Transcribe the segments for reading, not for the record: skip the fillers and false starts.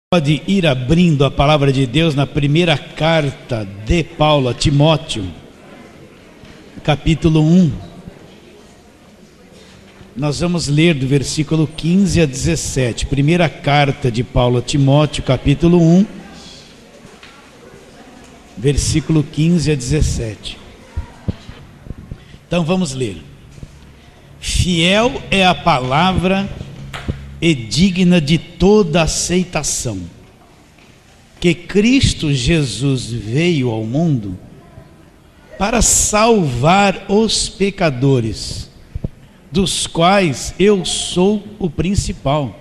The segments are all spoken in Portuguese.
Pode ir abrindo a palavra de Deus na primeira carta de Paulo a Timóteo, capítulo 1. Nós vamos ler do versículo 15 a 17. Primeira carta de Paulo a Timóteo, capítulo 1, versículo 15 a 17. Então vamos ler. Fiel é a palavra e digna de toda aceitação, que Cristo Jesus veio ao mundo para salvar os pecadores, dos quais eu sou o principal.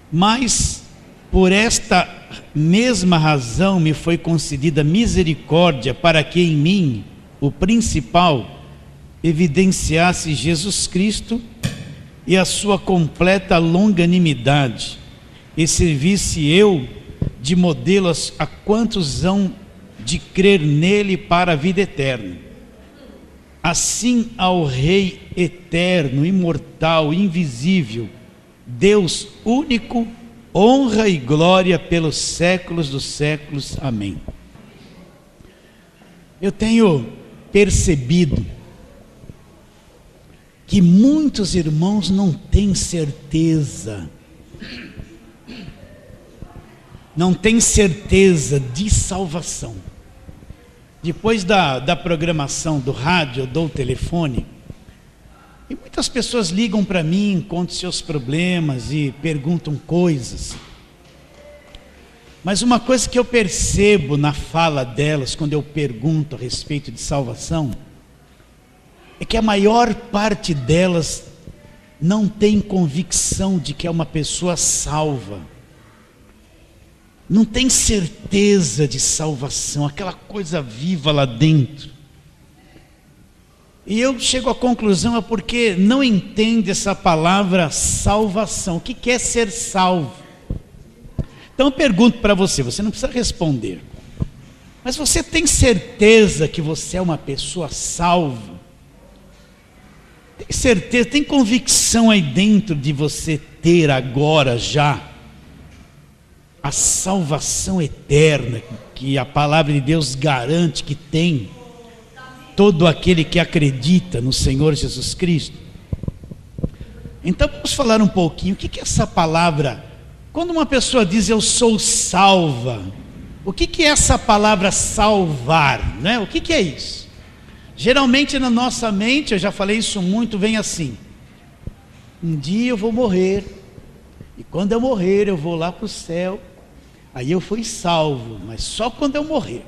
Mas por esta mesma razão me foi concedida misericórdia, para que em mim, o principal, evidenciasse Jesus Cristo e a sua completa longanimidade, e servisse eu de modelo a quantos hão de crer nele para a vida eterna. Assim ao Rei eterno, imortal, invisível, Deus único, honra e glória pelos séculos dos séculos. Amém. Eu tenho percebido que muitos irmãos não têm certeza de salvação. Depois da programação do rádio, do telefone, e muitas pessoas ligam para mim, contam seus problemas e perguntam coisas. Mas uma coisa que eu percebo na fala delas, quando eu pergunto a respeito de salvação, é que a maior parte delas não tem convicção de que é uma pessoa salva, não tem certeza de salvação, aquela coisa viva lá dentro. E eu chego à conclusão, é porque não entende essa palavra salvação. O que é ser salvo? Então eu pergunto para você, você não precisa responder, mas você tem certeza que você é uma pessoa salva? Tem certeza, tem convicção aí dentro de você ter agora já a salvação eterna que a palavra de Deus garante que tem todo aquele que acredita no Senhor Jesus Cristo? Então vamos falar um pouquinho, o que é essa palavra? Quando uma pessoa diz eu sou salva, o que é essa palavra salvar, né? O que é isso? Geralmente na nossa mente, eu já falei isso muito, vem assim: um dia eu vou morrer, e quando eu morrer eu vou lá para o céu, aí eu fui salvo, mas só quando eu morrer.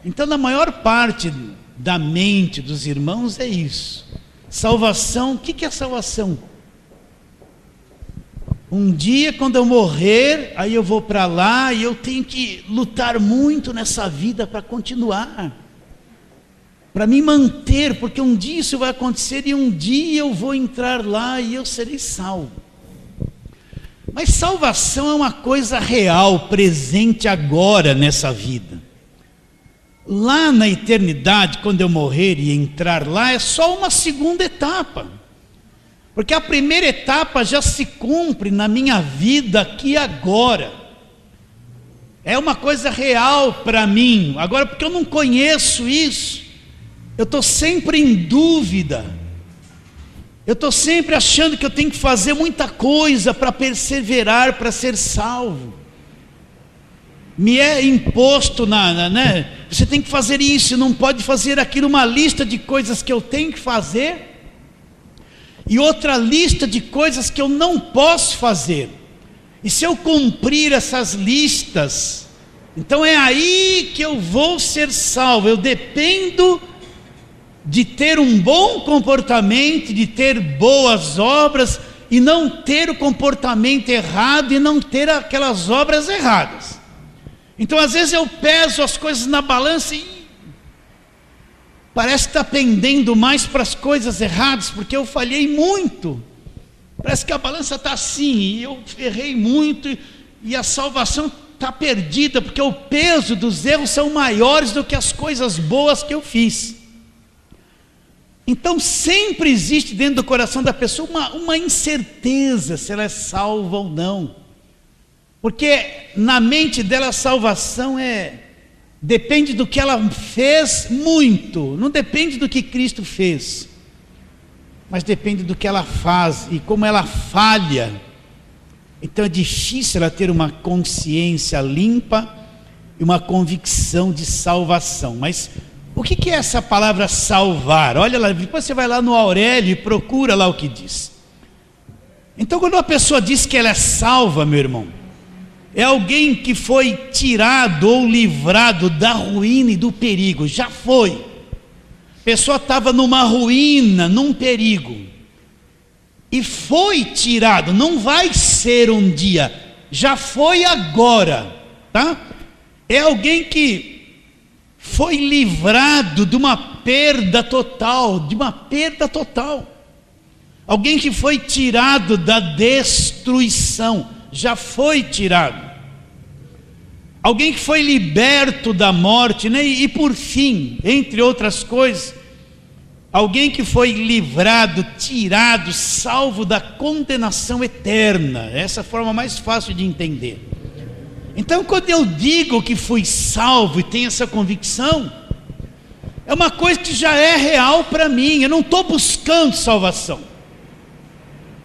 Então na maior parte da mente dos irmãos é isso. Salvação, o que é salvação? Um dia quando eu morrer, aí eu vou para lá e eu tenho que lutar muito nessa vida para continuar, para me manter, porque um dia isso vai acontecer e um dia eu vou entrar lá e eu serei salvo. Mas salvação é uma coisa real, presente agora nessa vida. Lá na eternidade, quando eu morrer e entrar lá, é só uma segunda etapa, porque a primeira etapa já se cumpre na minha vida aqui agora. É uma coisa real para mim. Agora, porque eu não conheço isso, eu estou sempre em dúvida, eu estou sempre achando que eu tenho que fazer muita coisa para perseverar, para ser salvo. Me é imposto, né? Você tem que fazer isso, não pode fazer aquilo, uma lista de coisas que eu tenho que fazer, e outra lista de coisas que eu não posso fazer. E se eu cumprir essas listas, então é aí que eu vou ser salvo. Eu dependo de ter um bom comportamento, de ter boas obras, e não ter o comportamento errado, e não ter aquelas obras erradas. Então às vezes eu peso as coisas na balança e parece que está pendendo mais para as coisas erradas, porque eu falhei muito. Parece que a balança está assim, e eu errei muito, e a salvação está perdida, porque o peso dos erros são maiores do que as coisas boas que eu fiz. Então sempre existe dentro do coração da pessoa uma incerteza se ela é salva ou não. Porque na mente dela a salvação depende do que ela fez muito, não depende do que Cristo fez, mas depende do que ela faz e como ela falha. Então é difícil ela ter uma consciência limpa e uma convicção de salvação. Mas o que é essa palavra salvar? Olha lá, depois você vai lá no Aurélio e procura lá o que diz. Então quando uma pessoa diz que ela é salva, meu irmão, é alguém que foi tirado ou livrado da ruína e do perigo. Já foi. A pessoa estava numa ruína, num perigo, e foi tirado. Não vai ser um dia, já foi agora, tá? É alguém que foi livrado de uma perda total, Alguém que foi tirado da destruição, já foi tirado. Alguém que foi liberto da morte, né? E por fim, entre outras coisas, alguém que foi livrado, tirado, salvo da condenação eterna. Essa é a forma mais fácil de entender. Então quando eu digo que fui salvo e tenho essa convicção, é uma coisa que já é real para mim. Eu não estou buscando salvação.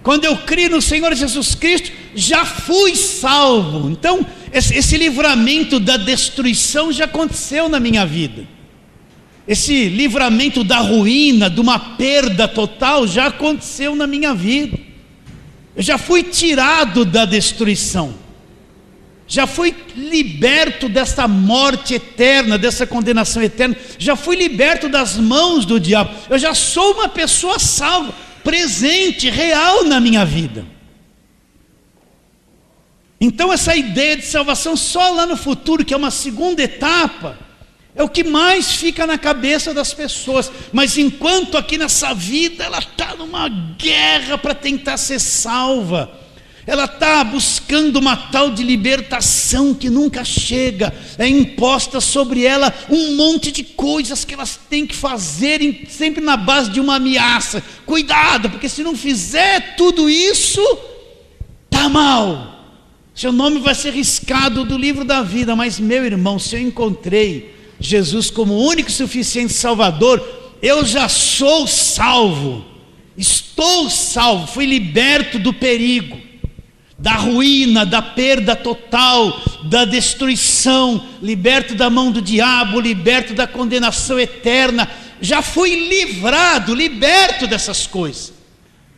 Quando eu crio no Senhor Jesus Cristo, já fui salvo. Então esse livramento da destruição já aconteceu na minha vida. Esse livramento da ruína, de uma perda total, já aconteceu na minha vida. Eu já fui tirado da destruição, já fui liberto dessa morte eterna, dessa condenação eterna, já fui liberto das mãos do diabo. Eu já sou uma pessoa salva, presente, real na minha vida. Então essa ideia de salvação só lá no futuro, que é uma segunda etapa, é o que mais fica na cabeça das pessoas. Mas enquanto aqui nessa vida ela está numa guerra para tentar ser salva, ela está buscando uma tal de libertação que nunca chega. É imposta sobre ela um monte de coisas que elas têm que fazer, sempre na base de uma ameaça. Cuidado, porque se não fizer tudo isso, está mal. Seu nome vai ser riscado do livro da vida. Mas meu irmão, se eu encontrei Jesus como único e suficiente Salvador, eu já sou salvo, estou salvo, fui liberto do perigo, da ruína, da perda total, da destruição, liberto da mão do diabo, liberto da condenação eterna. Já fui livrado, liberto dessas coisas.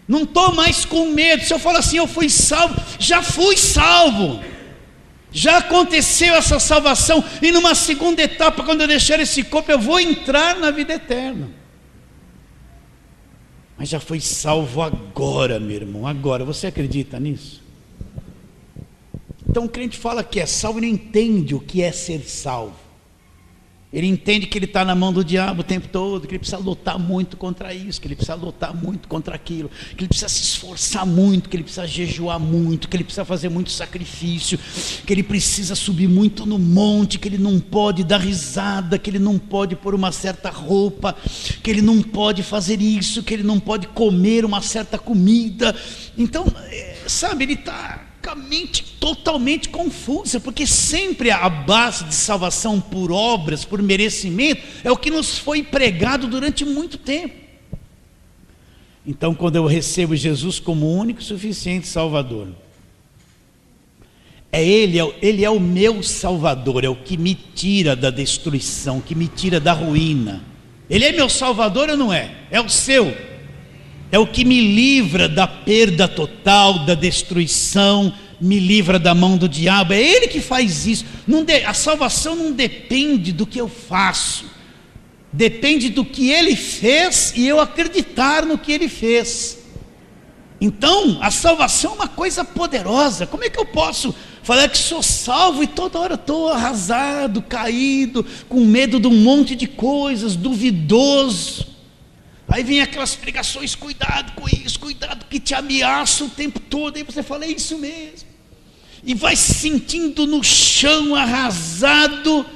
Não estou mais com medo. Se eu falo assim, eu fui salvo, já fui salvo. Já aconteceu essa salvação. E numa segunda etapa, quando eu deixar esse corpo, eu vou entrar na vida eterna. Mas já foi salvo agora, meu irmão, agora. Você acredita nisso? Então o crente fala que é salvo e não entende o que é ser salvo. Ele entende que ele está na mão do diabo o tempo todo, que ele precisa lutar muito contra isso, que ele precisa lutar muito contra aquilo, que ele precisa se esforçar muito, que ele precisa jejuar muito, que ele precisa fazer muito sacrifício, que ele precisa subir muito no monte, que ele não pode dar risada, que ele não pode pôr uma certa roupa, que ele não pode fazer isso, que ele não pode comer uma certa comida. Então, sabe, ele está com a mente totalmente confusa, porque sempre a base de salvação por obras, por merecimento, é o que nos foi pregado durante muito tempo. Então quando eu recebo Jesus como único e suficiente Salvador, Ele é o meu Salvador, é o que me tira da destruição, que me tira da ruína. Ele é meu Salvador ou não é? É o seu. É o que me livra da perda total, da destruição, me livra da mão do diabo. É Ele que faz isso. A salvação não depende do que eu faço, depende do que Ele fez e eu acreditar no que Ele fez. Então a salvação é uma coisa poderosa. Como é que eu posso falar que sou salvo e toda hora estou arrasado, caído, com medo de um monte de coisas, duvidoso? Aí vem aquelas pregações, cuidado com isso, cuidado que te ameaça o tempo todo. Aí você fala, é isso mesmo. E vai se sentindo no chão, arrasado.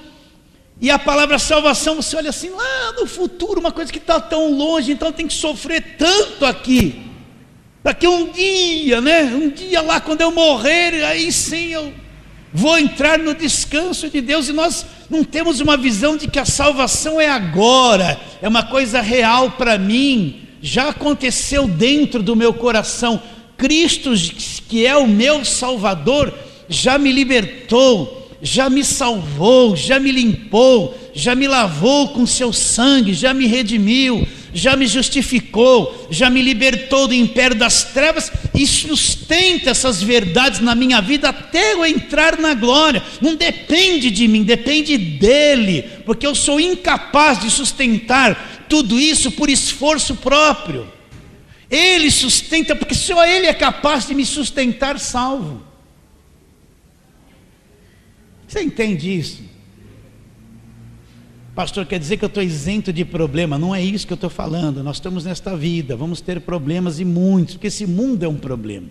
E a palavra salvação, você olha assim, lá no futuro, uma coisa que está tão longe, então tem que sofrer tanto aqui. Para que um dia, né? Um dia lá quando eu morrer, aí sim eu Vou entrar no descanso de Deus. E nós não temos uma visão de que a salvação é agora, é uma coisa real para mim, já aconteceu dentro do meu coração. Cristo, que é o meu Salvador, já me libertou, já me salvou, já me limpou, já me lavou com seu sangue, já me redimiu, já me justificou, já me libertou do império das trevas e sustenta essas verdades na minha vida até eu entrar na glória. Não depende de mim, depende dele, porque eu sou incapaz de sustentar tudo isso por esforço próprio. Ele sustenta, porque só ele é capaz de me sustentar salvo. Você entende isso? Pastor, quer dizer que eu estou isento de problema? Não é isso que eu estou falando. Nós estamos nesta vida, vamos ter problemas e muitos, porque esse mundo é um problema.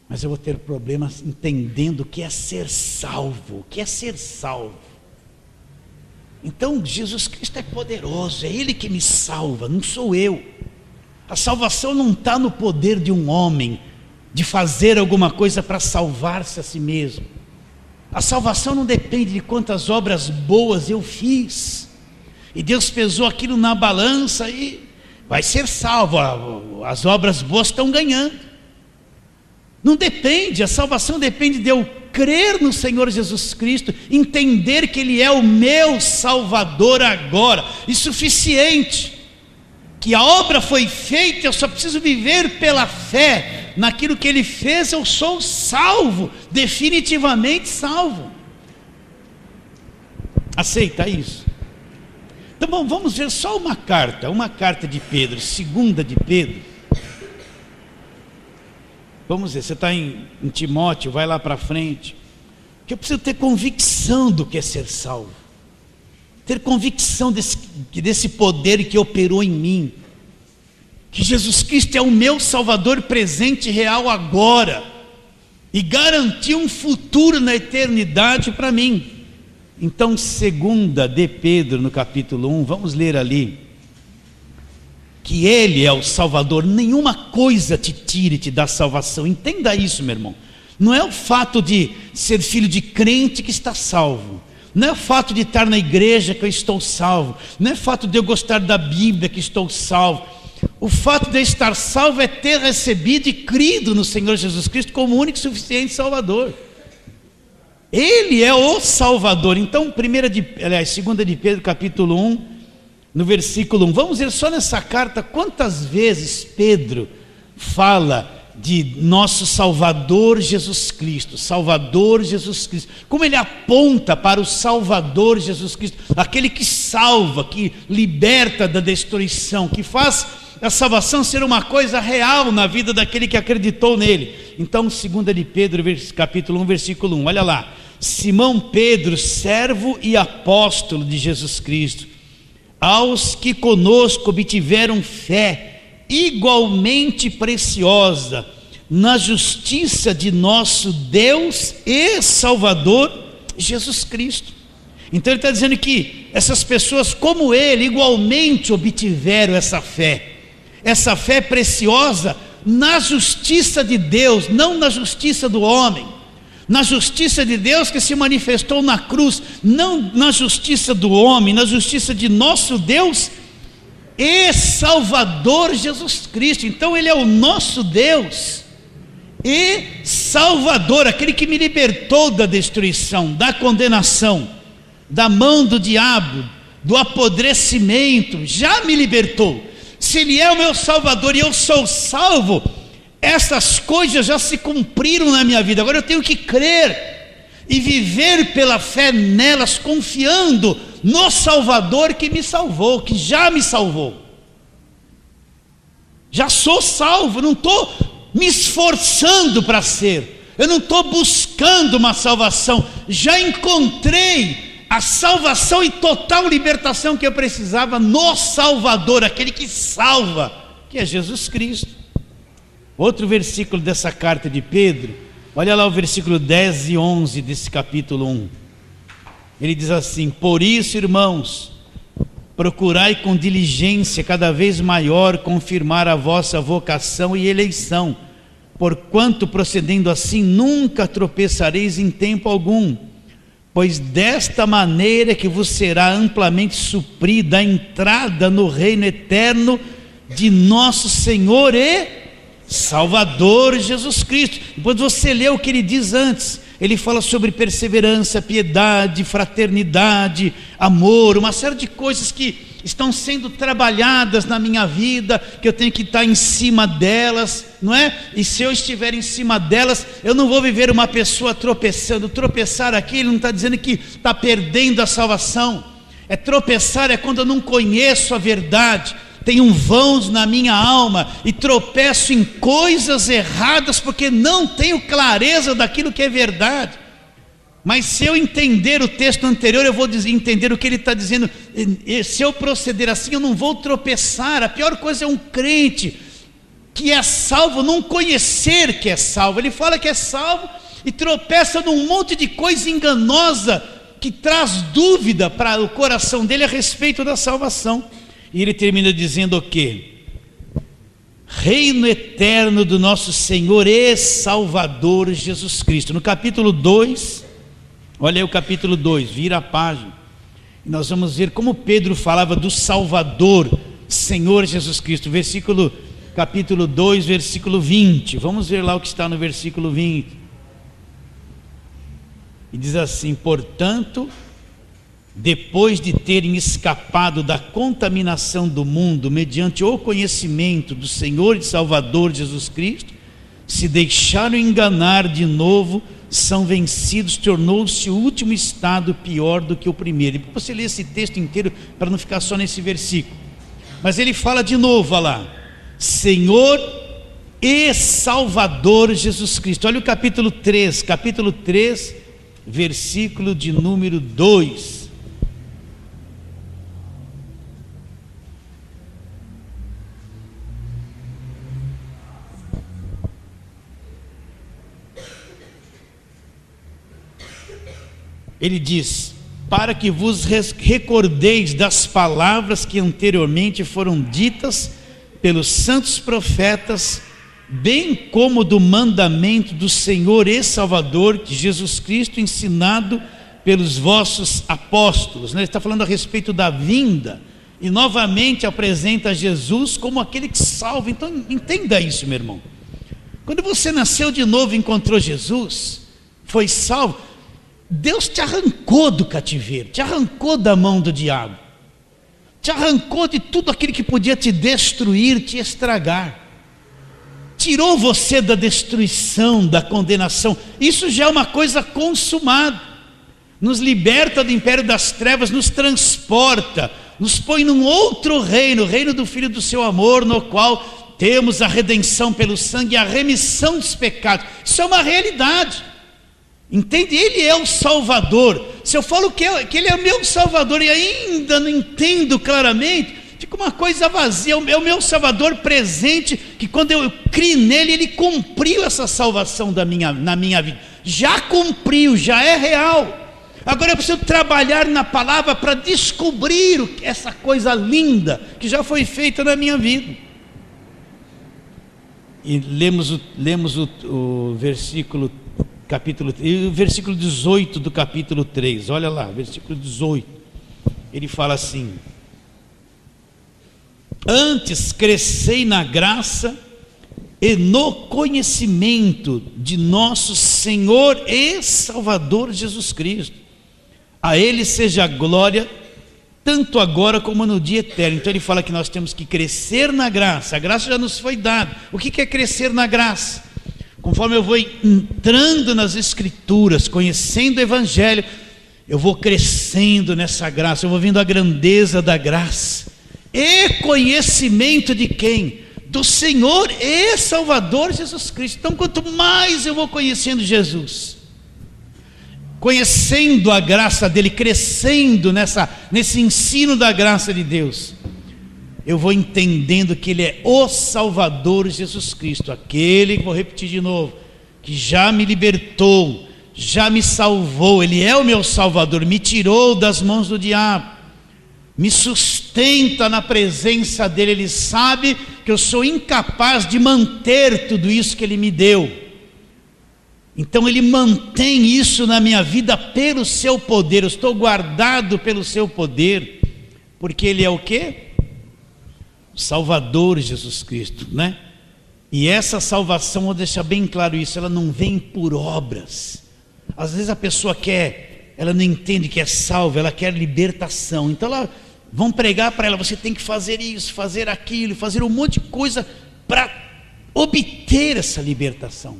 Mas eu vou ter problemas entendendo o que é ser salvo, o que é ser salvo. Então Jesus Cristo é poderoso, é Ele que me salva, não sou eu. A salvação não está no poder de um homem, de fazer alguma coisa para salvar-se a si mesmo. A salvação não depende de quantas obras boas eu fiz. E Deus pesou aquilo na balança e vai ser salvo. As obras boas estão ganhando. Não depende, a salvação depende de eu crer no Senhor Jesus Cristo, entender que Ele é o meu Salvador agora, e suficiente. Que a obra foi feita, eu só preciso viver pela fé naquilo que Ele fez, eu sou salvo, definitivamente salvo. Aceita isso? Então bom, vamos ver só uma carta de Pedro, 2 de Pedro. Vamos ver, você está em Timóteo, vai lá para frente. Que eu preciso ter convicção do que é ser salvo. Ter convicção desse poder que operou em mim, que Jesus Cristo é o meu Salvador presente, real agora, e garantiu um futuro na eternidade para mim. Então 2 de Pedro, no capítulo 1, vamos ler ali, que Ele é o Salvador, nenhuma coisa te tire e te dá salvação. Entenda isso, meu irmão. Não é o fato de ser filho de crente que está salvo, não é o fato de estar na igreja que eu estou salvo, não é o fato de eu gostar da Bíblia que estou salvo. O fato de eu estar salvo é ter recebido e crido no Senhor Jesus Cristo como único e suficiente Salvador. Ele é o Salvador. Então 2 de Pedro capítulo 1, no versículo 1, vamos ver só nessa carta quantas vezes Pedro fala de nosso Salvador Jesus Cristo, Salvador Jesus Cristo, como ele aponta para o Salvador Jesus Cristo, aquele que salva, que liberta da destruição, que faz a salvação ser uma coisa real na vida daquele que acreditou nele. Então 2 de Pedro capítulo 1, versículo 1, olha lá: Simão Pedro, servo e apóstolo de Jesus Cristo, aos que conosco obtiveram fé igualmente preciosa na justiça de nosso Deus e Salvador Jesus Cristo. Então ele está dizendo que essas pessoas como ele igualmente obtiveram essa fé preciosa na justiça de Deus, não na justiça do homem, na justiça de Deus que se manifestou na cruz, não na justiça do homem, na justiça de nosso Deus e Salvador Jesus Cristo. Então ele é o nosso Deus e Salvador, aquele que me libertou da destruição, da condenação, da mão do diabo, do apodrecimento, já me libertou. Se ele é o meu Salvador e eu sou salvo, essas coisas já se cumpriram na minha vida. Agora eu tenho que crer e viver pela fé nelas, confiando no Salvador que me salvou, que já me salvou. Já sou salvo, não estou me esforçando para ser, eu não estou buscando uma salvação, já encontrei a salvação e total libertação que eu precisava no Salvador, aquele que salva, que é Jesus Cristo. Outro versículo dessa carta de Pedro, olha lá o versículo 10 e 11 desse capítulo 1. Ele diz assim: por isso, irmãos, procurai com diligência cada vez maior confirmar a vossa vocação e eleição, Porquanto, procedendo assim, nunca tropeçareis em tempo algum, pois desta maneira que vos será amplamente suprida a entrada no reino eterno de nosso Senhor e Salvador Jesus Cristo. Depois você lê o que ele diz antes, ele fala sobre perseverança, piedade, fraternidade, amor, uma série de coisas que estão sendo trabalhadas na minha vida, que eu tenho que estar em cima delas, não é? E se eu estiver em cima delas, eu não vou viver uma pessoa tropeçando. Tropeçar aqui, ele não está dizendo que está perdendo a salvação. Tropeçar é quando eu não conheço a verdade, tenho vãos na minha alma e tropeço em coisas erradas porque não tenho clareza daquilo que é verdade. Mas se eu entender o texto anterior, eu vou entender o que ele está dizendo. Se eu proceder assim, eu não vou tropeçar. A pior coisa é um crente que é salvo não conhecer que é salvo. Ele fala que é salvo e tropeça num monte de coisa enganosa que traz dúvida para o coração dele a respeito da salvação. E ele termina dizendo o quê? Reino eterno do nosso Senhor e Salvador Jesus Cristo. No capítulo 2, olha aí o capítulo 2, vira a página, e nós vamos ver como Pedro falava do Salvador, Senhor Jesus Cristo. Capítulo 2, versículo 20, vamos ver lá o que está no versículo 20, e diz assim: portanto, depois de terem escapado da contaminação do mundo, mediante o conhecimento do Senhor e Salvador Jesus Cristo, se deixaram enganar de novo, são vencidos, tornou-se o último estado pior do que o primeiro. E você lê esse texto inteiro para não ficar só nesse versículo, mas ele fala de novo, olha lá, Senhor e Salvador Jesus Cristo. Olha o capítulo 3, versículo de número 2. Ele diz: para que vos recordeis das palavras que anteriormente foram ditas pelos santos profetas, bem como do mandamento do Senhor e Salvador Jesus Cristo, ensinado pelos vossos apóstolos. Ele está falando a respeito da vinda, e novamente apresenta Jesus como aquele que salva. Então entenda isso, meu irmão. Quando você nasceu de novo e encontrou Jesus, foi salvo, Deus te arrancou do cativeiro, te arrancou da mão do diabo, te arrancou de tudo aquilo que podia te destruir, te estragar, tirou você da destruição, da condenação. Isso já é uma coisa consumada, nos liberta do império das trevas, nos transporta, nos põe num outro reino, o reino do Filho do seu amor, no qual temos a redenção pelo sangue e a remissão dos pecados. Isso é uma realidade. Entende? Ele é o Salvador. Se eu falo que Ele é o meu Salvador e ainda não entendo claramente, fica uma coisa vazia. É o meu Salvador presente, que quando eu criei nele, Ele cumpriu essa salvação na minha vida. Já cumpriu, já é real. Agora eu preciso trabalhar na palavra para descobrir essa coisa linda que já foi feita na minha vida. E lemos o versículo e o versículo 18 do capítulo 3, olha lá, versículo 18, ele fala assim: antes crescei na graça e no conhecimento de nosso Senhor e Salvador Jesus Cristo, a Ele seja a glória, tanto agora como no dia eterno. Então ele fala que nós temos que crescer na graça, a graça já nos foi dada. O que é crescer na graça? Conforme eu vou entrando nas Escrituras, conhecendo o Evangelho, eu vou crescendo nessa graça, eu vou vendo a grandeza da graça, e conhecimento de quem? Do Senhor e Salvador Jesus Cristo. Então quanto mais eu vou conhecendo Jesus, conhecendo a graça dele, crescendo nesse ensino da graça de Deus, eu vou entendendo que Ele é o Salvador Jesus Cristo, aquele, vou repetir de novo, que já me libertou, já me salvou. Ele é o meu Salvador, me tirou das mãos do diabo, me sustenta na presença dEle. Ele sabe que eu sou incapaz de manter tudo isso que Ele me deu. Então Ele mantém isso na minha vida pelo seu poder. Eu estou guardado pelo seu poder, porque Ele é o quê? O Salvador Jesus Cristo, né? E essa salvação, vou deixar bem claro isso, ela não vem por obras. Às vezes a pessoa ela não entende que é salva, ela quer libertação. Então vão pregar para ela, você tem que fazer isso, fazer aquilo, fazer um monte de coisa para obter essa libertação.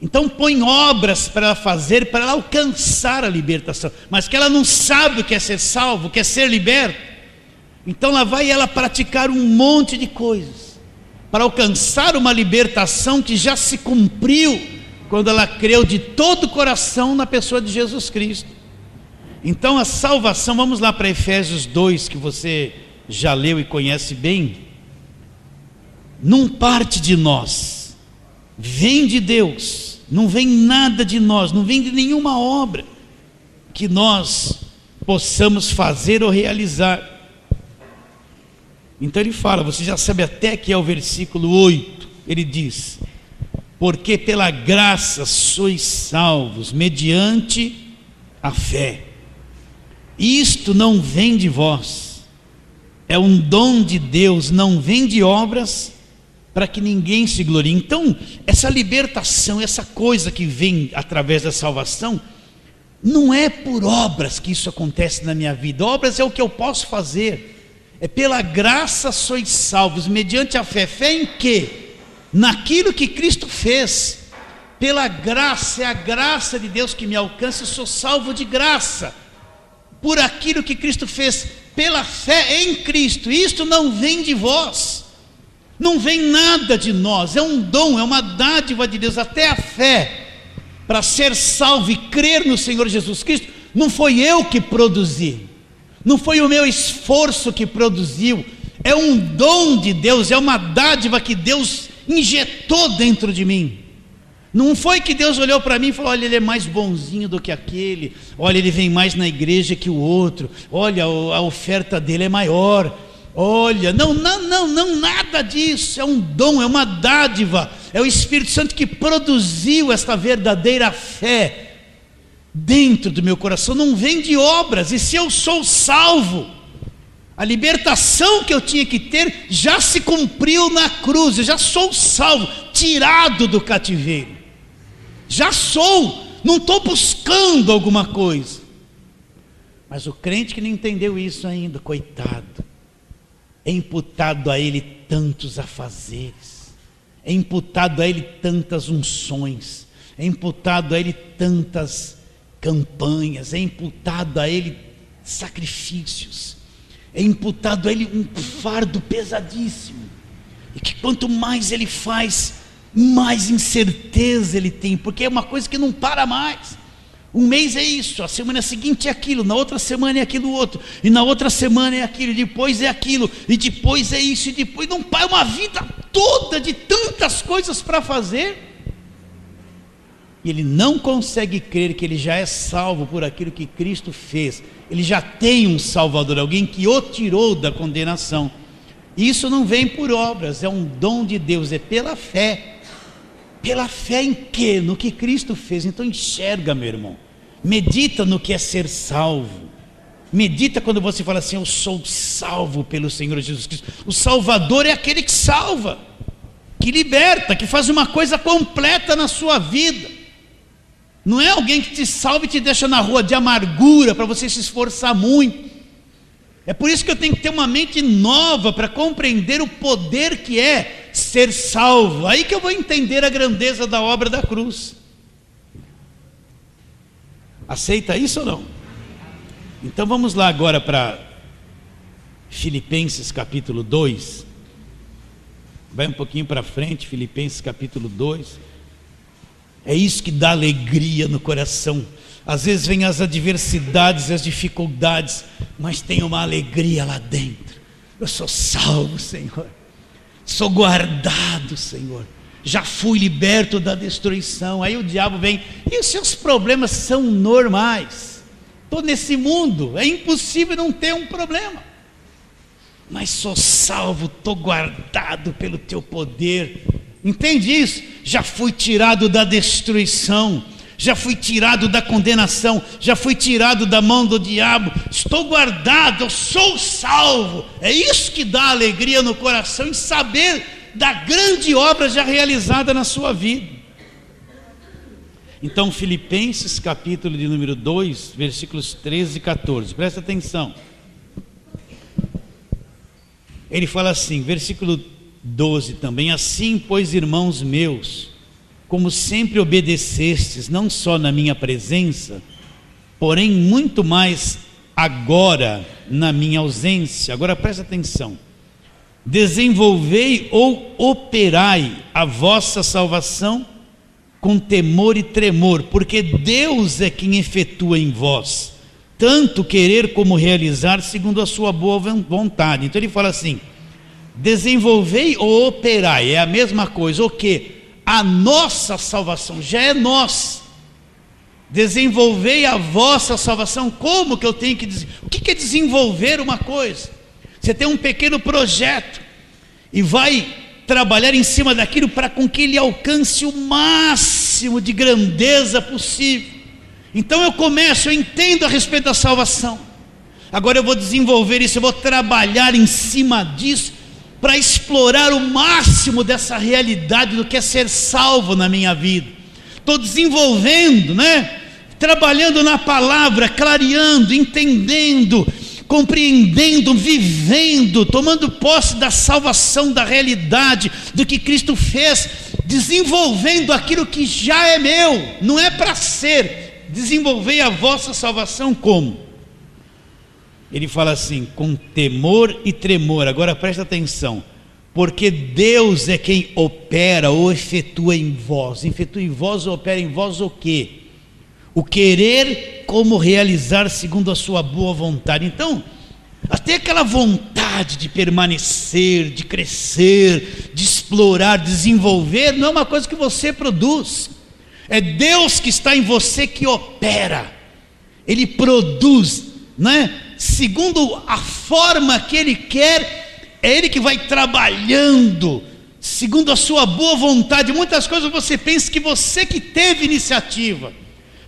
Então põe obras para ela fazer, para ela alcançar a libertação, mas que ela não sabe o que é ser salvo, o que é ser liberto. Então lá vai ela praticar um monte de coisas para alcançar uma libertação que já se cumpriu quando ela creu de todo o coração na pessoa de Jesus Cristo. Então a salvação, vamos lá para Efésios 2, que você já leu e conhece bem. Não parte de nós, vem de Deus, não vem nada de nós, não vem de nenhuma obra que nós possamos fazer ou realizar. Então ele fala, você já sabe até que é o versículo 8, ele diz: porque pela graça sois salvos, mediante a fé. Isto não vem de vós, é um dom de Deus, não vem de obras, para que ninguém se glorie. Então, essa libertação, essa coisa que vem através da salvação, não é por obras que isso acontece na minha vida. Obras é o que eu posso fazer. É pela graça sois salvos, mediante a fé. Fé em quê? Naquilo que Cristo fez. Pela graça, é a graça de Deus que me alcança, eu sou salvo de graça, por aquilo que Cristo fez, pela fé em Cristo. Isto não vem de vós, não vem nada de nós, é um dom, é uma dádiva de Deus. Até a fé, para ser salvo e crer no Senhor Jesus Cristo, não foi eu que produzi, não foi o meu esforço que produziu, é um dom de Deus, é uma dádiva que Deus injetou dentro de mim. Não foi que Deus olhou para mim e falou: olha, ele é mais bonzinho do que aquele, olha, ele vem mais na igreja que o outro, olha, a oferta dele é maior, olha, não, nada disso. É um dom, é uma dádiva, é o Espírito Santo que produziu esta verdadeira fé dentro do meu coração. Não vem de obras. E se eu sou salvo, a libertação que eu tinha que ter já se cumpriu na cruz. Eu já sou salvo, tirado do cativeiro, já sou, não estou buscando alguma coisa. Mas o crente que não entendeu isso ainda, coitado, é imputado a ele tantos afazeres, é imputado a ele tantas unções, é imputado a ele tantas campanhas, é imputado a ele sacrifícios, é imputado a ele um fardo pesadíssimo, e que quanto mais ele faz, mais incerteza ele tem, porque é uma coisa que não para mais. Um mês é isso, a semana seguinte é aquilo, na outra semana é aquilo outro, e na outra semana é aquilo, e depois é aquilo, e depois é isso, e depois não para, uma vida toda de tantas coisas para fazer. E ele não consegue crer que ele já é salvo por aquilo que Cristo fez. Ele já tem um Salvador, alguém que o tirou da condenação. Isso não vem por obras, é um dom de Deus, é pela fé. Pela fé em quê? No que Cristo fez. Então enxerga, meu irmão, medita no que é ser salvo. Medita quando você fala assim: eu sou salvo pelo Senhor Jesus Cristo. O Salvador é aquele que salva, que liberta, que faz uma coisa completa na sua vida. Não é alguém que te salva e te deixa na rua de amargura para você se esforçar muito. É por isso que eu tenho que ter uma mente nova para compreender o poder que é ser salvo. Aí que eu vou entender a grandeza da obra da cruz. Aceita isso ou não? Então vamos lá agora para Filipenses capítulo 2. Vai um pouquinho para frente, Filipenses capítulo 2. É isso que dá alegria no coração. Às vezes vem as adversidades, as dificuldades, mas tem uma alegria lá dentro. Eu sou salvo, Senhor, sou guardado, Senhor, já fui liberto da destruição. Aí o diabo vem, e os seus problemas são normais. Estou nesse mundo, é impossível não ter um problema. mas sou salvo, estou guardado pelo teu poder. Entende isso? Já fui tirado da destruição, já fui tirado da condenação, já fui tirado da mão do diabo, estou guardado, eu sou salvo. É isso que dá alegria no coração, em saber da grande obra já realizada na sua vida. Então, Filipenses capítulo de número 2, versículos 13 e 14, presta atenção. Ele fala assim, versículo 12 também: assim, pois, irmãos meus, como sempre obedecestes, não só na minha presença, porém muito mais agora na minha ausência. Agora presta atenção: desenvolvei ou operai a vossa salvação com temor e tremor, porque Deus é quem efetua em vós, tanto querer como realizar, segundo a sua boa vontade. Então ele fala assim: desenvolvei ou operai, é a mesma coisa. O que? A nossa salvação já é nossa. Desenvolvei a vossa salvação. Como que eu tenho que dizer? O que é desenvolver uma coisa? Você tem um pequeno projeto e vai trabalhar em cima daquilo para com que ele alcance o máximo de grandeza possível. Então eu entendo a respeito da salvação, agora eu vou desenvolver isso, eu vou trabalhar em cima disso para explorar o máximo dessa realidade do que é ser salvo na minha vida. Estou desenvolvendo, trabalhando na palavra, clareando, entendendo, compreendendo, vivendo, tomando posse da salvação, da realidade, do que Cristo fez, desenvolvendo aquilo que já é meu, não é para ser. Desenvolvei a vossa salvação como? Ele fala assim: com temor e tremor. Agora presta atenção, porque Deus é quem opera ou efetua em vós. Efetua em vós ou opera em vós o quê? O querer como realizar segundo a sua boa vontade. Então, até aquela vontade de permanecer, de crescer, de explorar, desenvolver, não é uma coisa que você produz. É Deus que está em você que opera. Ele produz, segundo a forma que Ele quer. É Ele que vai trabalhando segundo a sua boa vontade. Muitas coisas você pensa que você que teve iniciativa,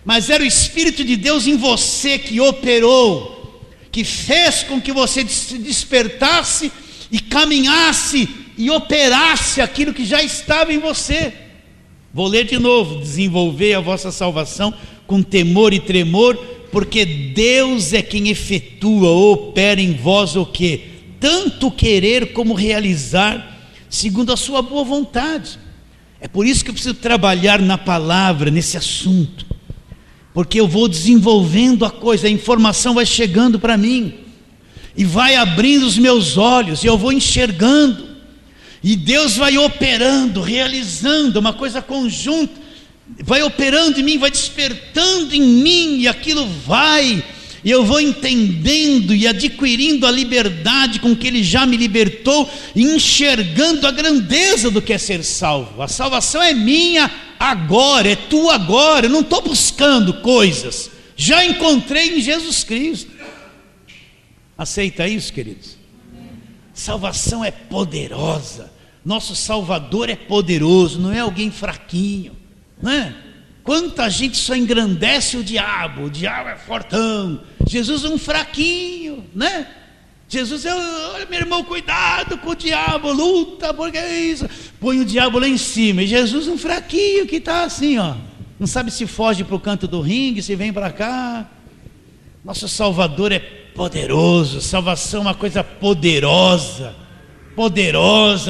mas era o Espírito de Deus em você que operou, que fez com que você se despertasse e caminhasse e operasse aquilo que já estava em você. Vou ler de novo: desenvolvei a vossa salvação com temor e tremor, porque Deus é quem efetua ou opera em vós o quê? Tanto querer como realizar, segundo a sua boa vontade. É por isso que eu preciso trabalhar na palavra, nesse assunto, porque eu vou desenvolvendo a coisa, a informação vai chegando para mim, e vai abrindo os meus olhos, e eu vou enxergando, e Deus vai operando, realizando uma coisa conjunta, vai operando em mim, vai despertando em mim, e aquilo vai, e eu vou entendendo e adquirindo a liberdade com que Ele já me libertou, e enxergando a grandeza do que é ser salvo. A salvação é minha agora, é tua agora. Eu não estou buscando coisas, já encontrei em Jesus Cristo. Aceita isso, queridos? Salvação é poderosa. Nosso Salvador é poderoso, não é alguém fraquinho, Quanta gente só engrandece o diabo é fortão, Jesus é um fraquinho, Jesus é: olha, meu irmão, cuidado com o diabo, luta, porque é isso. Põe o diabo lá em cima, e Jesus é um fraquinho que está assim, não sabe se foge para o canto do ringue, se vem para cá. Nosso Salvador é poderoso. Salvação é uma coisa poderosa,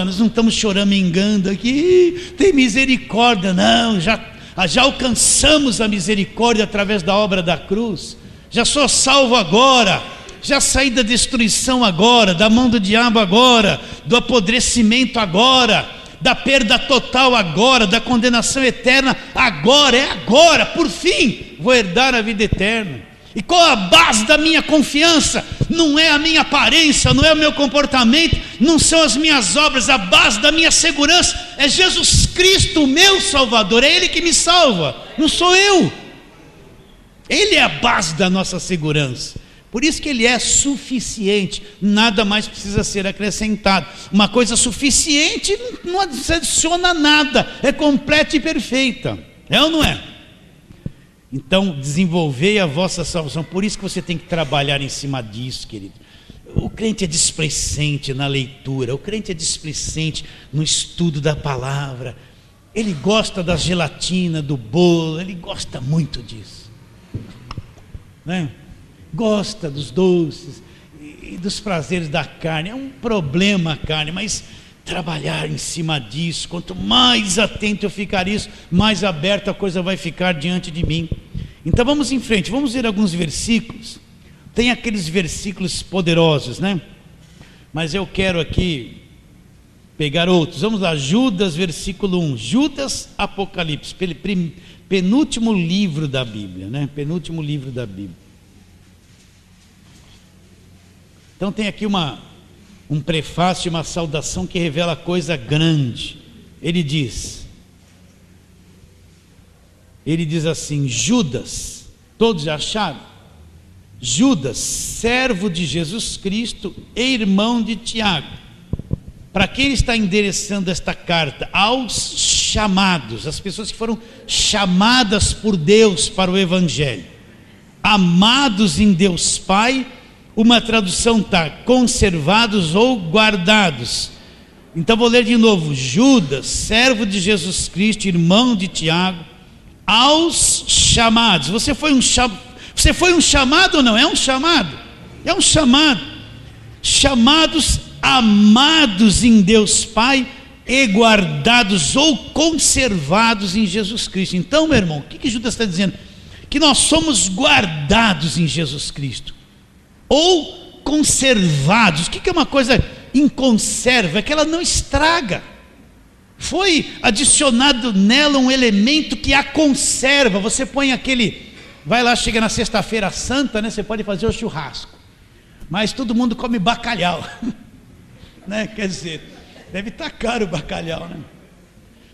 nós não estamos choramingando aqui, tem misericórdia, não, já alcançamos a misericórdia através da obra da cruz, já sou salvo agora, já saí da destruição agora, da mão do diabo agora, do apodrecimento agora, da perda total agora, da condenação eterna agora, por fim, vou herdar a vida eterna. E qual a base da minha confiança? Não é a minha aparência, não é o meu comportamento, não são as minhas obras. A base da minha segurança é Jesus Cristo, o meu Salvador. É Ele que me salva, não sou eu. Ele é a base da nossa segurança. Por isso que ele é suficiente, nada mais precisa ser acrescentado. Uma coisa suficiente não adiciona nada, é completa e perfeita. É ou não é? Então, desenvolvei a vossa salvação. Por isso que você tem que trabalhar em cima disso, querido. O crente é displicente na leitura, o crente é displicente no estudo da palavra. Ele gosta da gelatina, do bolo, ele gosta muito disso, né? Gosta dos doces e dos prazeres da carne. É um problema a carne, mas trabalhar em cima disso, quanto mais atento eu ficar isso, mais aberta a coisa vai ficar diante de mim. Então vamos em frente, vamos ver alguns versículos. Tem aqueles versículos poderosos, né? Mas eu quero aqui pegar outros. Vamos lá, Judas, versículo 1. Judas, Apocalipse, penúltimo livro da Bíblia, né? Penúltimo livro da Bíblia. Então tem aqui um prefácio, uma saudação que revela coisa grande. Ele diz assim: Judas, todos já acharam? Judas, servo de Jesus Cristo e irmão de Tiago. Para quem ele está endereçando esta carta? Aos chamados, as pessoas que foram chamadas por Deus para o Evangelho, amados em Deus Pai. Uma tradução está conservados ou guardados. Então vou ler de novo: Judas, servo de Jesus Cristo, irmão de Tiago, aos chamados. Você foi um chamado ou não? É um chamado. É um chamado. Chamados, amados em Deus Pai e guardados ou conservados em Jesus Cristo. Então, meu irmão, o que Judas está dizendo? Que nós somos guardados em Jesus Cristo ou conservados. O que é uma coisa em conserva? É que ela não estraga. Foi adicionado nela um elemento que a conserva. Você põe aquele, vai lá, chega na sexta-feira santa, né? Você pode fazer o churrasco, mas todo mundo come bacalhau, né? Quer dizer, deve estar caro o bacalhau, né?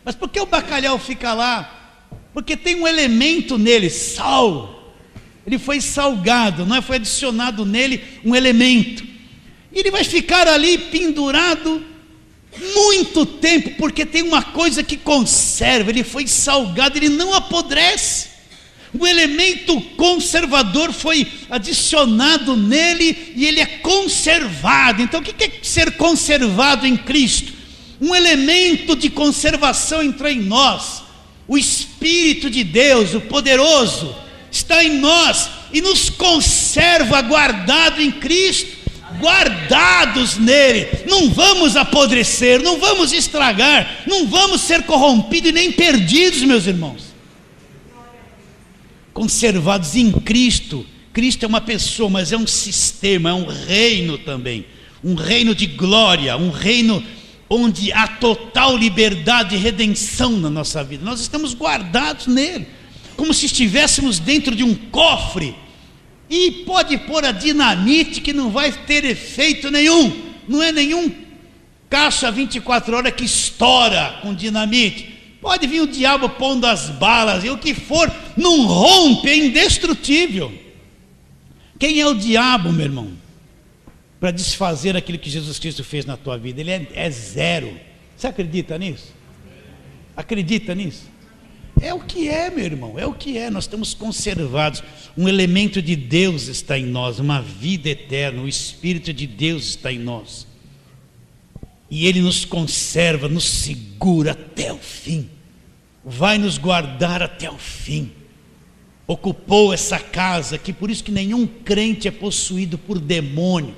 Mas por que o bacalhau fica lá? Porque tem um elemento nele, sal. Ele foi salgado, não é? Foi adicionado nele um elemento, e ele vai ficar ali pendurado muito tempo, porque tem uma coisa que conserva. Ele foi salgado, ele não apodrece. O elemento conservador foi adicionado nele e ele é conservado. Então o que é ser conservado em Cristo? Um elemento de conservação entrou em nós. O Espírito de Deus, o poderoso, está em nós e nos conserva guardado em Cristo, guardados nele. Não vamos apodrecer, não vamos estragar, não vamos ser corrompidos e nem perdidos, meus irmãos. Conservados em Cristo. Cristo é uma pessoa, mas é um sistema, é um reino também, um reino de glória, um reino onde há total liberdade e redenção na nossa vida. Nós estamos guardados nele, como se estivéssemos dentro de um cofre. E pode pôr a dinamite que não vai ter efeito nenhum. Não é nenhum caixa 24 horas que estoura com dinamite. Pode vir o diabo pondo as balas e o que for, não rompe, é indestrutível. Quem é o diabo, meu irmão, para desfazer aquilo que Jesus Cristo fez na tua vida? Ele é zero. Você acredita nisso? Acredita nisso? É o que é, meu irmão, é o que é. Nós estamos conservados. Um elemento de Deus está em nós, uma vida eterna. O Espírito de Deus está em nós, e Ele nos conserva, nos segura até o fim, vai nos guardar até o fim. Ocupou essa casa aqui. Por isso que nenhum crente é possuído por demônio.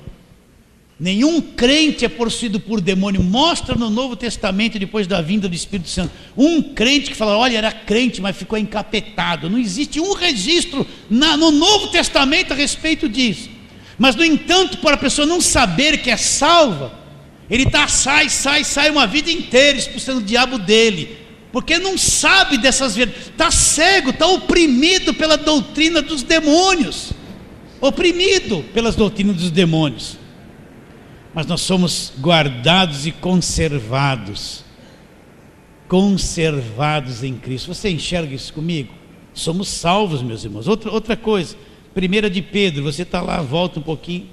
Nenhum crente é possuído por demônio. Mostra no Novo Testamento, depois da vinda do Espírito Santo, um crente que fala: olha, era crente, mas ficou encapetado. Não existe um registro no Novo Testamento a respeito disso. Mas no entanto, para a pessoa não saber que é salva, ele sai uma vida inteira expulsando o diabo dele, porque não sabe dessas verdades, está cego, está oprimido pela doutrina dos demônios, oprimido pelas doutrinas dos demônios. Mas nós somos guardados e conservados em Cristo. Você enxerga isso comigo? Somos salvos, meus irmãos. Outra coisa, 1 de Pedro, você está lá, volta um pouquinho.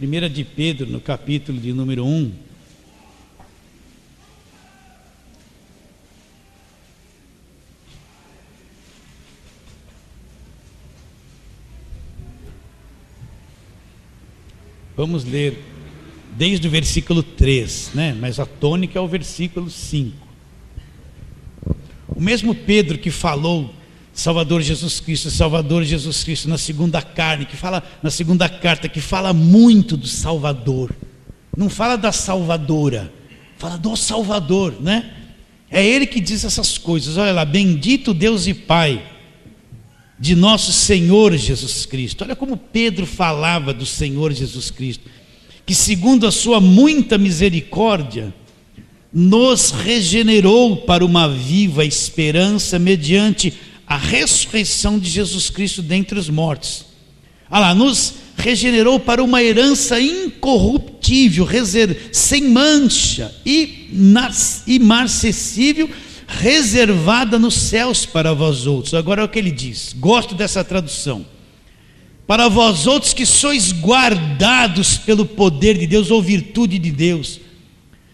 1 de Pedro, no capítulo de número 1. Vamos ler desde o versículo 3, né? Mas a tônica é o versículo 5. O mesmo Pedro que falou Salvador Jesus Cristo na segunda carne, que fala na segunda carta, que fala muito do Salvador. Não fala da Salvadora, fala do Salvador, né? É ele que diz essas coisas. Olha lá, bendito Deus e Pai de nosso Senhor Jesus Cristo. Olha como Pedro falava do Senhor Jesus Cristo, que segundo a sua muita misericórdia nos regenerou para uma viva esperança mediante a ressurreição de Jesus Cristo dentre os mortos. Olha lá, nos regenerou para uma herança incorruptível, sem mancha e imarcessível, reservada nos céus para vós outros. Agora é o que ele diz, gosto dessa tradução: para vós outros que sois guardados pelo poder de Deus ou virtude de Deus,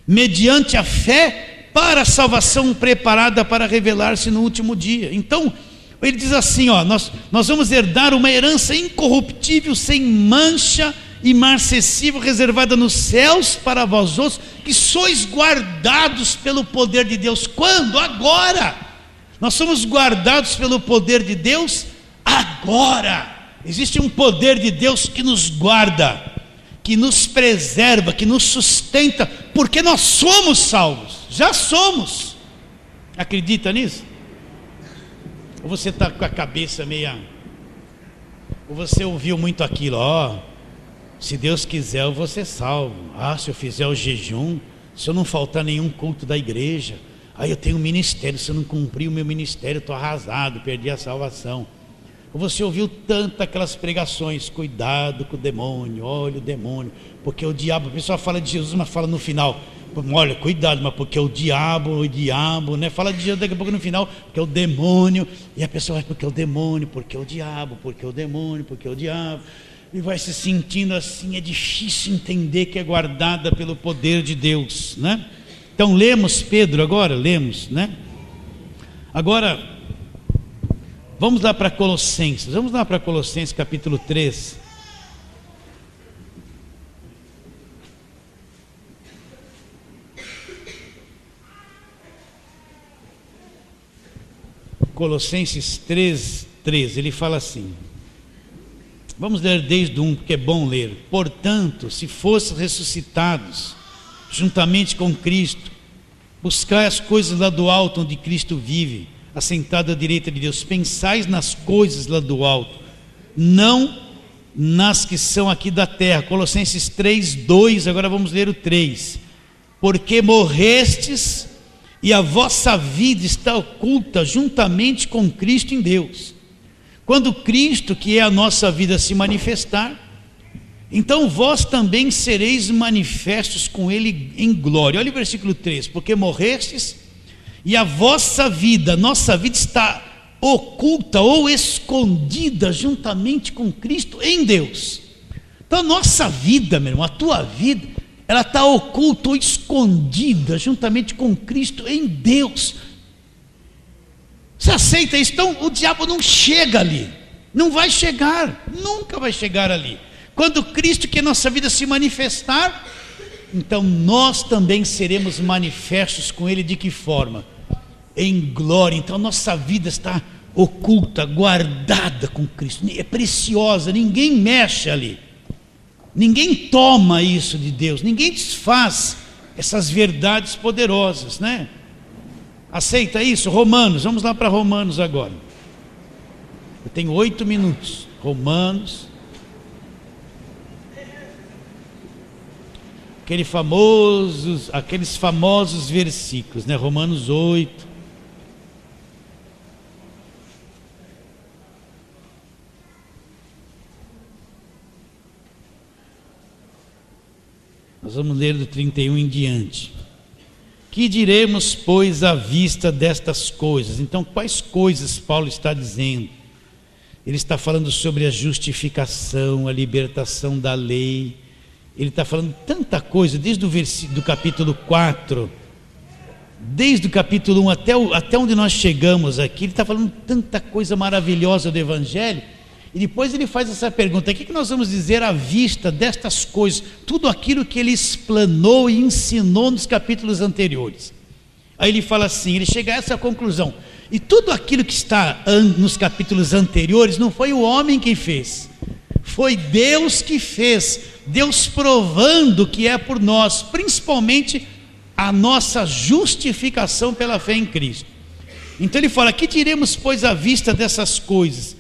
mediante a fé, para a salvação preparada para revelar-se no último dia. Então ele diz assim, ó, nós vamos herdar uma herança incorruptível, sem mancha, imarcessível, reservada nos céus para vós outros, que sois guardados pelo poder de Deus. Quando? Agora. Nós somos guardados pelo poder de Deus agora. Existe um poder de Deus que nos guarda, que nos preserva, que nos sustenta, porque nós somos salvos, já somos. Acredita nisso? Ou você está com a cabeça meia... Ou você ouviu muito aquilo, ó, se Deus quiser eu vou ser salvo. Ah, se eu fizer o jejum, se eu não faltar nenhum culto da igreja, aí eu tenho um ministério, se eu não cumprir o meu ministério eu estou arrasado, perdi a salvação. Ou você ouviu tanto aquelas pregações, cuidado com o demônio, olha o demônio, porque o diabo, a pessoa fala de Jesus, mas fala no final, olha, cuidado, mas porque o diabo, né? Fala de Jesus daqui a pouco no final, porque é o demônio, e a pessoa vai, porque é o demônio, porque é o diabo, porque é o demônio, porque é o diabo, e vai se sentindo assim. É difícil entender que é guardada pelo poder de Deus, né? Então lemos Pedro agora, né? Agora, vamos lá para Colossenses, capítulo 3. Colossenses 3:13, ele fala assim, vamos ler desde o 1, porque é bom ler. Portanto, se fosseis ressuscitados juntamente com Cristo, buscai as coisas lá do alto, onde Cristo vive, assentado à direita de Deus. Pensais nas coisas lá do alto, não nas que são aqui da terra. Colossenses 3:2, agora vamos ler o 3. Porque morrestes e a vossa vida está oculta juntamente com Cristo em Deus. Quando Cristo, que é a nossa vida, se manifestar, então vós também sereis manifestos com Ele em glória. Olha o versículo 3, porque morrestes e a vossa vida, nossa vida está oculta ou escondida juntamente com Cristo em Deus. Então a nossa vida, meu irmão, a tua vida, ela está oculta ou escondida juntamente com Cristo em Deus. Você aceita isso? Então o diabo não chega ali, não vai chegar, nunca vai chegar ali. Quando Cristo, que é nossa vida, se manifestar, então nós também seremos manifestos com Ele. De que forma? Em glória. Então nossa vida está oculta, guardada com Cristo, é preciosa, ninguém mexe ali, ninguém toma isso de Deus, ninguém desfaz essas verdades poderosas, né? Aceita isso? Romanos, vamos lá para Romanos agora. Eu tenho 8 minutos. Romanos, aqueles famosos versículos, né? Romanos 8. Nós vamos ler do 31 em diante. Que diremos, pois, à vista destas coisas? Então, quais coisas Paulo está dizendo? Ele está falando sobre a justificação, a libertação da lei. Ele está falando tanta coisa, desde o do capítulo 4, desde o capítulo 1 até onde nós chegamos aqui. Ele está falando tanta coisa maravilhosa do Evangelho. E depois ele faz essa pergunta: o que nós vamos dizer à vista destas coisas? Tudo aquilo que ele explanou e ensinou nos capítulos anteriores. Aí ele fala assim, ele chega a essa conclusão: e tudo aquilo que está nos capítulos anteriores não foi o homem que fez, foi Deus que fez. Deus provando que é por nós, principalmente a nossa justificação pela fé em Cristo. Então ele fala: que diremos, pois, à vista dessas coisas?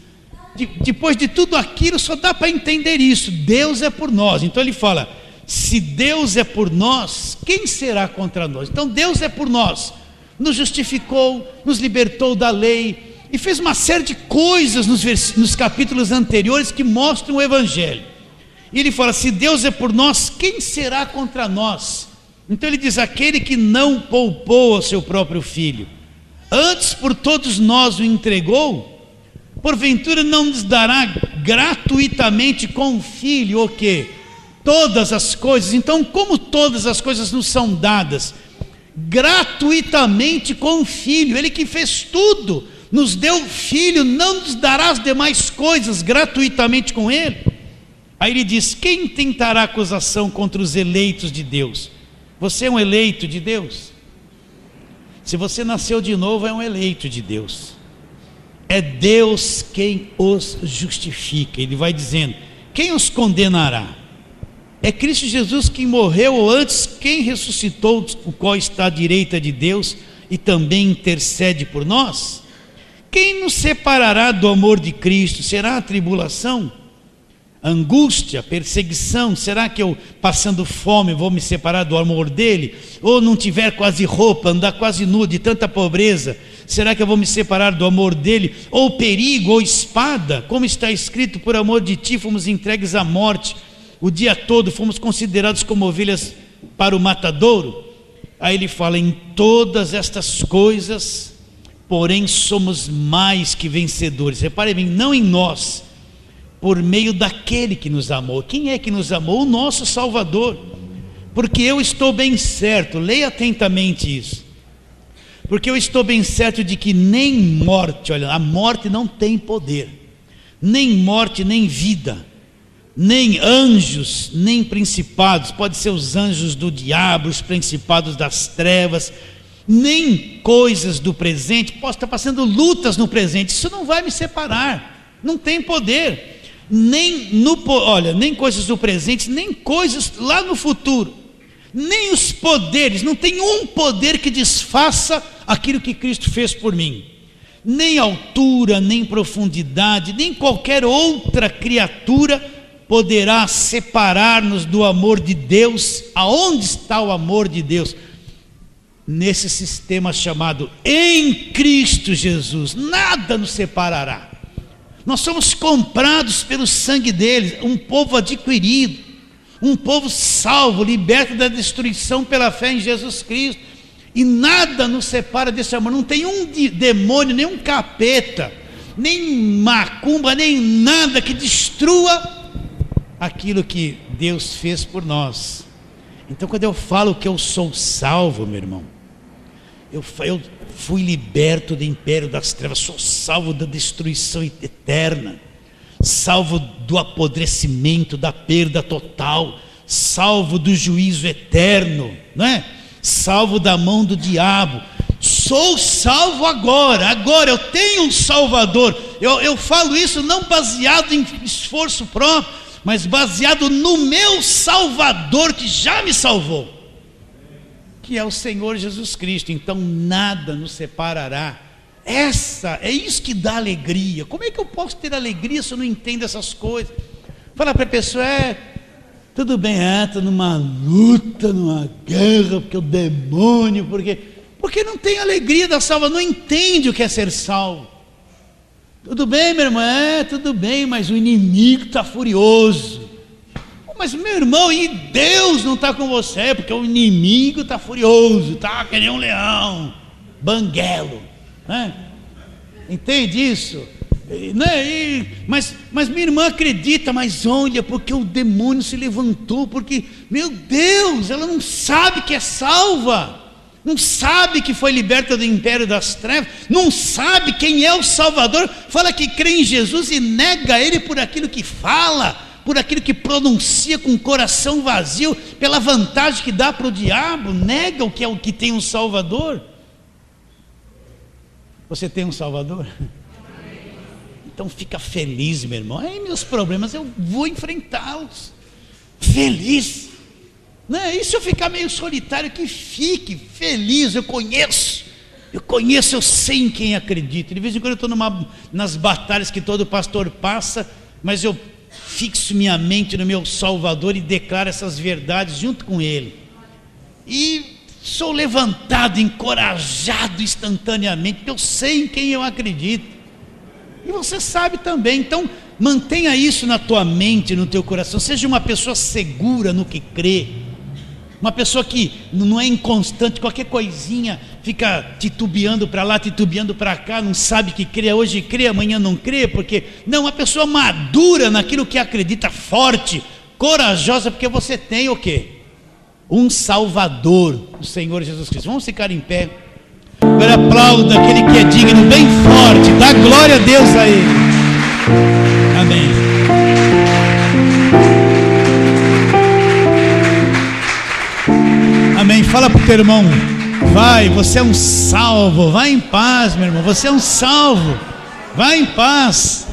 Depois de tudo aquilo, só dá para entender isso: Deus é por nós. Então ele fala: se Deus é por nós, quem será contra nós? Então Deus é por nós, nos justificou, nos libertou da lei e fez uma série de coisas nos capítulos anteriores que mostram o Evangelho. E ele fala: se Deus é por nós, quem será contra nós? Então ele diz: aquele que não poupou ao seu próprio filho, antes por todos nós o entregou, porventura não nos dará gratuitamente com o filho o quê? Todas as coisas. Então, como todas as coisas nos são dadas gratuitamente com o filho, ele que fez tudo, nos deu o filho, não nos dará as demais coisas gratuitamente com ele? Aí ele diz: quem tentará acusação contra os eleitos de Deus? Você é um eleito de Deus? Se você nasceu de novo, é um eleito de Deus. É Deus quem os justifica. Ele vai dizendo: quem os condenará? É Cristo Jesus quem morreu, ou antes, quem ressuscitou, o qual está à direita de Deus e também intercede por nós? Quem nos separará do amor de Cristo? Será a tribulação, angústia, perseguição? Será que eu, passando fome, vou me separar do amor dele? Ou não tiver quase roupa, andar quase nu de tanta pobreza, será que eu vou me separar do amor dele? Ou perigo, ou espada? Como está escrito: por amor de ti fomos entregues à morte, o dia todo fomos considerados como ovelhas para o matadouro. Aí ele fala: em todas estas coisas, porém, somos mais que vencedores. Repare bem, não em nós, por meio daquele que nos amou. Quem é que nos amou? O nosso Salvador. Porque eu estou bem certo, leia atentamente isso, porque eu estou bem certo de que nem morte, olha, a morte não tem poder, nem morte, nem vida, nem anjos, nem principados, pode ser os anjos do diabo, os principados das trevas, nem coisas do presente. Posso estar passando lutas no presente, isso não vai me separar, não tem poder, nem coisas do presente, nem coisas lá no futuro, nem os poderes. Não tem um poder que desfaça aquilo que Cristo fez por mim, nem altura, nem profundidade, nem qualquer outra criatura poderá separar-nos do amor de Deus. Aonde está o amor de Deus? Nesse sistema chamado em Cristo Jesus. Nada nos separará. Nós somos comprados pelo sangue dele, um povo adquirido, um povo salvo, liberto da destruição pela fé em Jesus Cristo. E nada nos separa desse amor. Não tem um demônio, nem um capeta, nem macumba, nem nada que destrua aquilo que Deus fez por nós. Então, quando eu falo que eu sou salvo, meu irmão, eu fui liberto do império das trevas, sou salvo da destruição eterna, salvo do apodrecimento, da perda total, salvo do juízo eterno, não é? Salvo da mão do diabo. Sou salvo agora eu tenho um Salvador. Eu falo isso não baseado em esforço próprio, mas baseado no meu Salvador que já me salvou, que é o Senhor Jesus Cristo. Então nada nos separará. É isso que dá alegria. Como é que eu posso ter alegria se eu não entendo essas coisas? Fala para a pessoa: tudo bem, estou numa luta, numa guerra, porque o demônio, porque não tem alegria da salvação, não entende o que é ser salvo. Tudo bem, meu irmão, tudo bem, mas o inimigo está furioso. Mas meu irmão, e Deus não está com você, porque o inimigo está furioso, está que nem um leão, banguelo, né? Entende isso? Né? Mas minha irmã acredita, mas olha, porque o demônio se levantou, porque, meu Deus, ela não sabe que é salva, não sabe que foi liberta do império das trevas, não sabe quem é o Salvador, fala que crê em Jesus e nega Ele por aquilo que fala, por aquilo que pronuncia com o coração vazio, pela vantagem que dá para o diabo, nega o que é o que tem um Salvador. Você tem um Salvador? Então fica feliz, meu irmão. Aí meus problemas eu vou enfrentá-los feliz, né? E se eu ficar meio solitário, que fique feliz. Eu conheço, eu sei em quem acredito. De vez em quando eu estou nas batalhas que todo pastor passa, mas eu fixo minha mente no meu Salvador e declaro essas verdades junto com Ele, e sou levantado, encorajado instantaneamente, porque eu sei em quem eu acredito. E você sabe também. Então mantenha isso na tua mente, no teu coração. Seja uma pessoa segura no que crê, uma pessoa que não é inconstante, qualquer coisinha fica titubeando para lá, titubeando para cá, não sabe que crê, hoje crê, amanhã não crê, porque não, uma pessoa madura naquilo que acredita, forte, corajosa, porque você tem o quê? Um Salvador, o Senhor Jesus Cristo. Vamos ficar em pé. Agora aplauda aquele que é digno, bem forte, dá glória a Deus a Ele. Amém. Amém. Fala para o teu irmão, vai, você é um salvo, vai em paz, meu irmão, você é um salvo, vai em paz.